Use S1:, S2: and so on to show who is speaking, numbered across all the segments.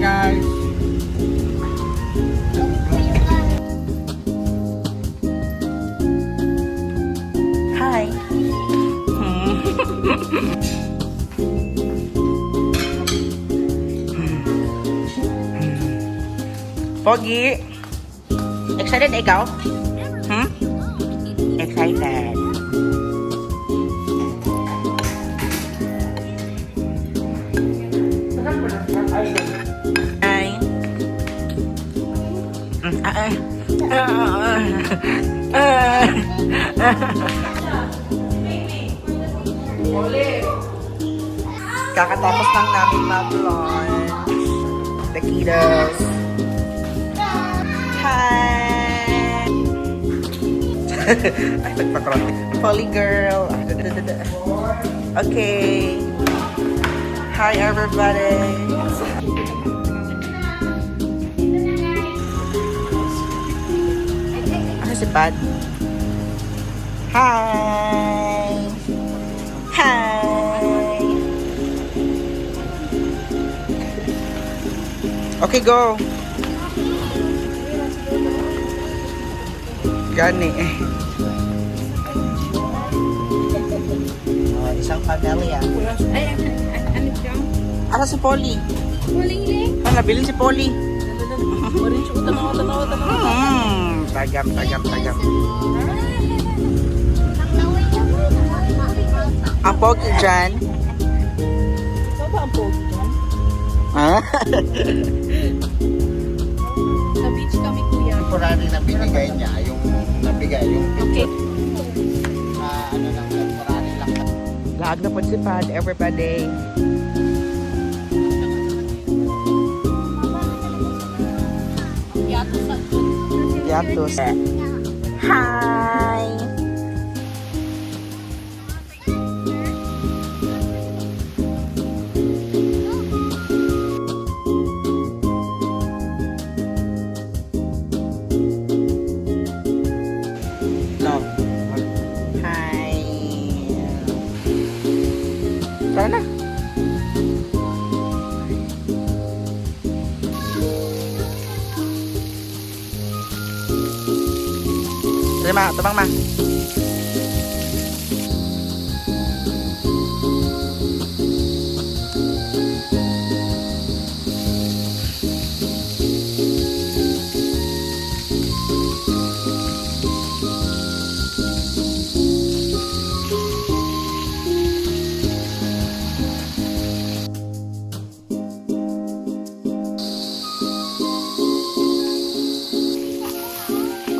S1: guys.
S2: Hi. Pogi. Excited na ikaw? Hmm? Excited. Ay. Kakatapos lang namin mag-lunch. The kiddos. Hi! Ay, nagpakrot. Polly girl. Okay. Hi, everybody. Ano si Pad? Hi! Hi! Okay, go! Gani eh. Isang pamilya.
S3: Ay, ano siya?
S2: Asa si Polly?
S3: Huling-ling.
S2: Ah, nabilin si Polly.
S3: Orange, utang.
S2: Tagam. Ang pogi dyan.
S3: Baba ang pogi dyan.
S2: Ah?
S3: Sa beach kami, kuya.
S1: Temporary na binigay niya, yung
S3: Okay.
S1: ano lang, temporary lang.
S2: Lahat na po si Pad, everybody.
S3: Yato sa
S2: Yatos. Hi! No. Hi! Tara na. Terima, tumang ma.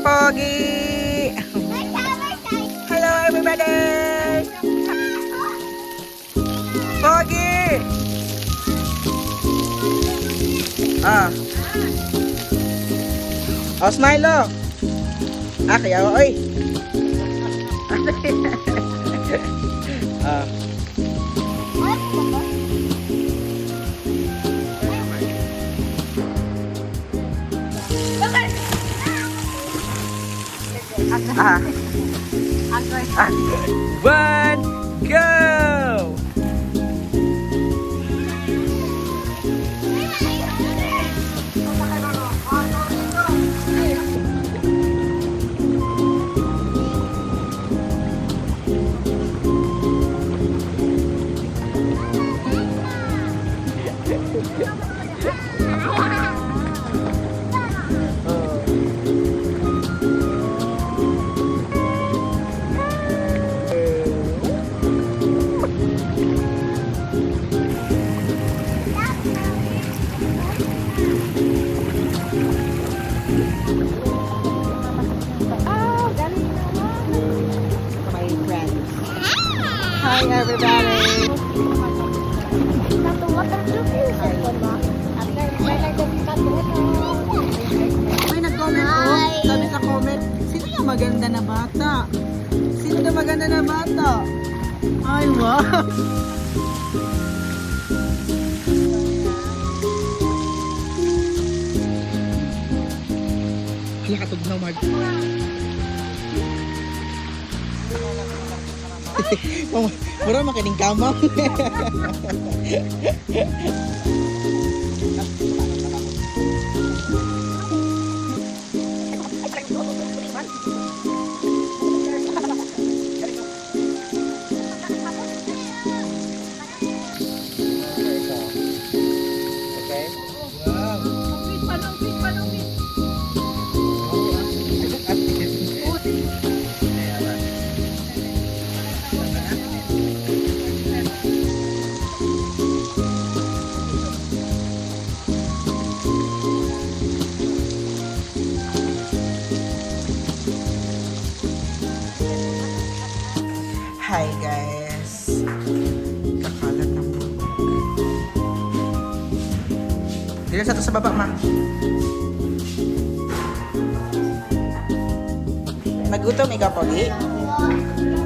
S2: Pogi! Hello everybody! Pogi! Ah. Oh, smile oh. Ah, kaya oy. Ah. Ah. One, go! Hi everybody! May nag-comment po, sabi sa comment, sino yung maganda na bata? Sino yung maganda na bata? Ay, wow! Hala katugnaw, Mark. Mura makining kamang. Dito sa to sa baba, ma. Nagutom ikaw, Pogi?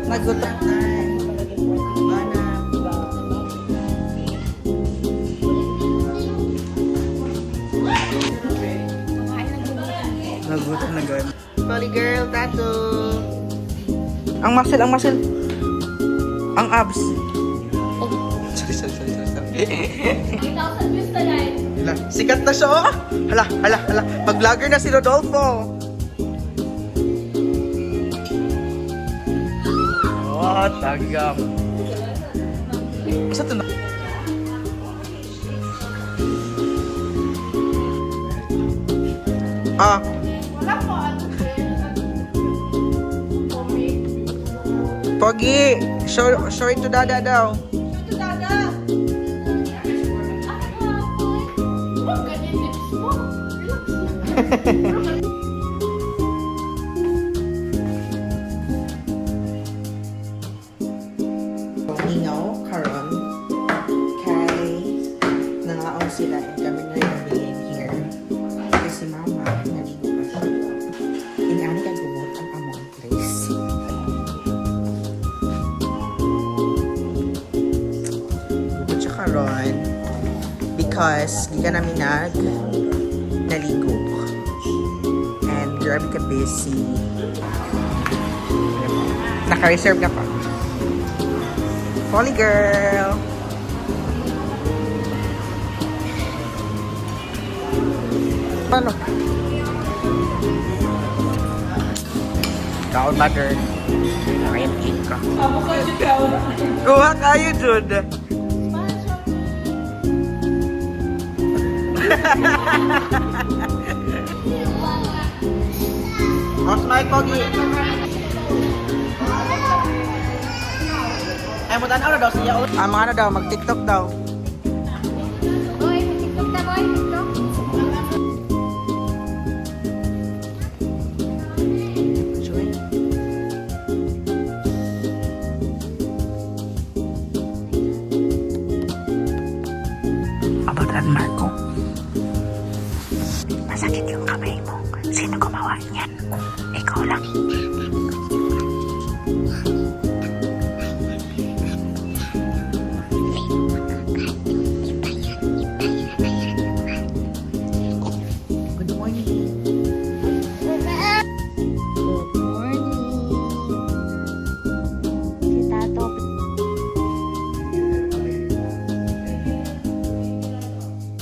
S2: Nagutom. Nagutom na gano'n. Poly girl, tattoo. Ang muscle, ang muscle. Ang abs. Sorry. Hala, sikat na siya, oh. Hala. Mag-vlogger na si Rodolfo. Oh, tagam. Sa ito na? Ah. Pogi, show it to Dada daw. Ningaw, karon, kay nangaon sila and kami na rin nabili here. Kasi si Mama, naligo pa siya. Ingani ka gumot ang among place. Gumot siya karon because di ka namin naligo. And grabe ka busy. Naka-reserve na pa. Poly girl. Paano? Kaon mother. Nakayang cake ka. Kuha kayo, Jude. How's my Pogi? Ay, mutanaw na daw siya. Mga ano daw, mag-tiktok daw.
S4: Boy, TikTok na boy, TikTok.
S2: Abatan Marco. Masakit yung kamay mo. Sino gumawa niyan? Ikaw lang. Good morning.
S4: Good morning. Si Tato.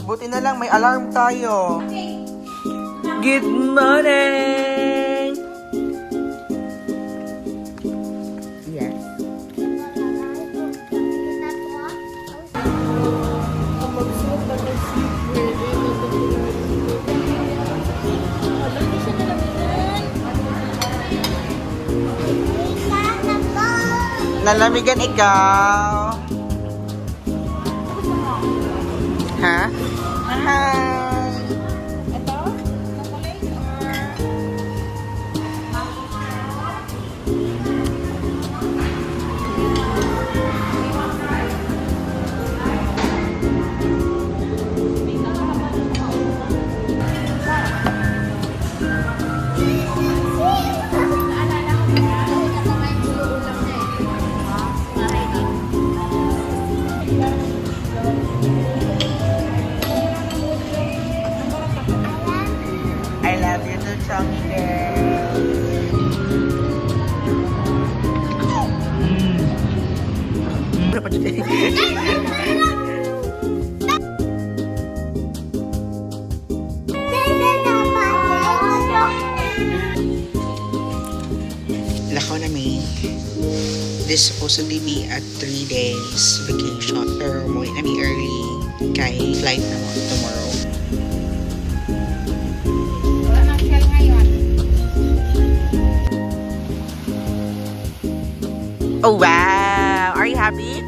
S2: Buti na lang may alarm tayo. Good morning! Yes. Lalamigan ikaw. Ha? Hi! I love you too, chunky girl. Dapat dyan. Lakaw na may. This supposedly be a 3 days vacation. Pero mo na may early kay flight na mo tomorrow.
S4: Wala na siya ngayon.
S2: Oh wow! Are you happy?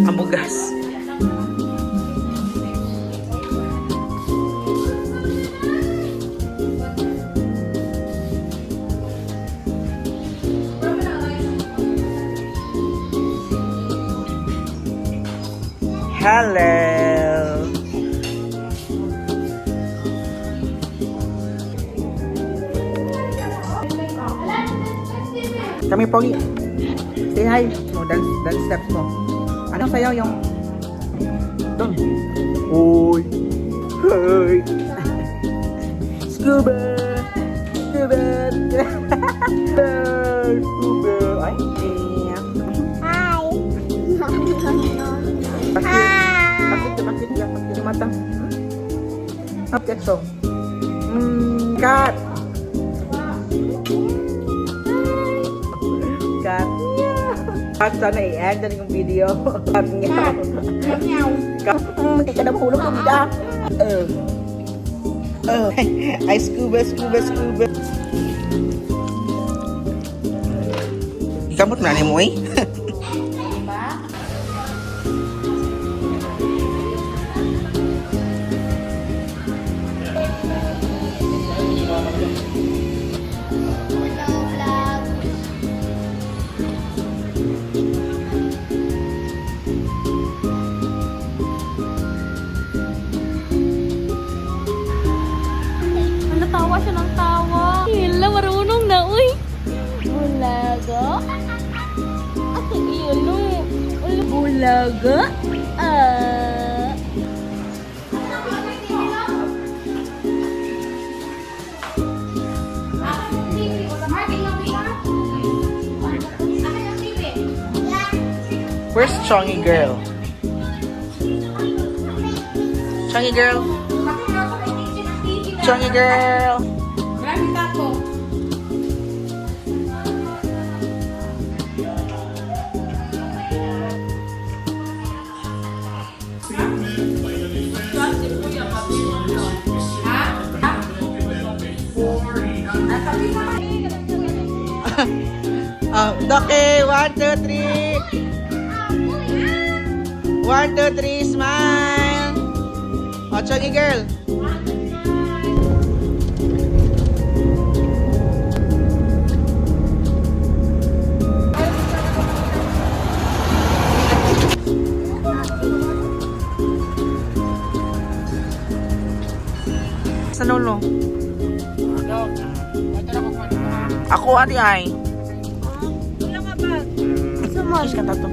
S2: Amugas. Hello. Kami pogi. Say hi. Mo dance steps mo. Anong sayaw yung doon? Uy. Hi. Scuba. Scuba. Scuba. Ay.
S4: Hi.
S2: Bakit ya? Bakit yung mata? Bakit so? Kat. Kat. Kat, sana i-end na yung video. Kat niya. Kat. Hindi ka na mahulog yung bida. Ay, scuba. Ikamot na ni mo eh.
S3: Natawa siya ng tawa. Hila, marunong na, uy. Bulaga? Ako iyon, no. Bulaga? Ah.
S2: Where's Chongy girl? Chongy girl? Chongy girl? Doke, 1, 2, 3. 1, 2, 3, smile. Oh, Chongy girl. Sa lolo. Ako ati ay.
S3: Wala nga ba?
S2: Ikaw makikita to.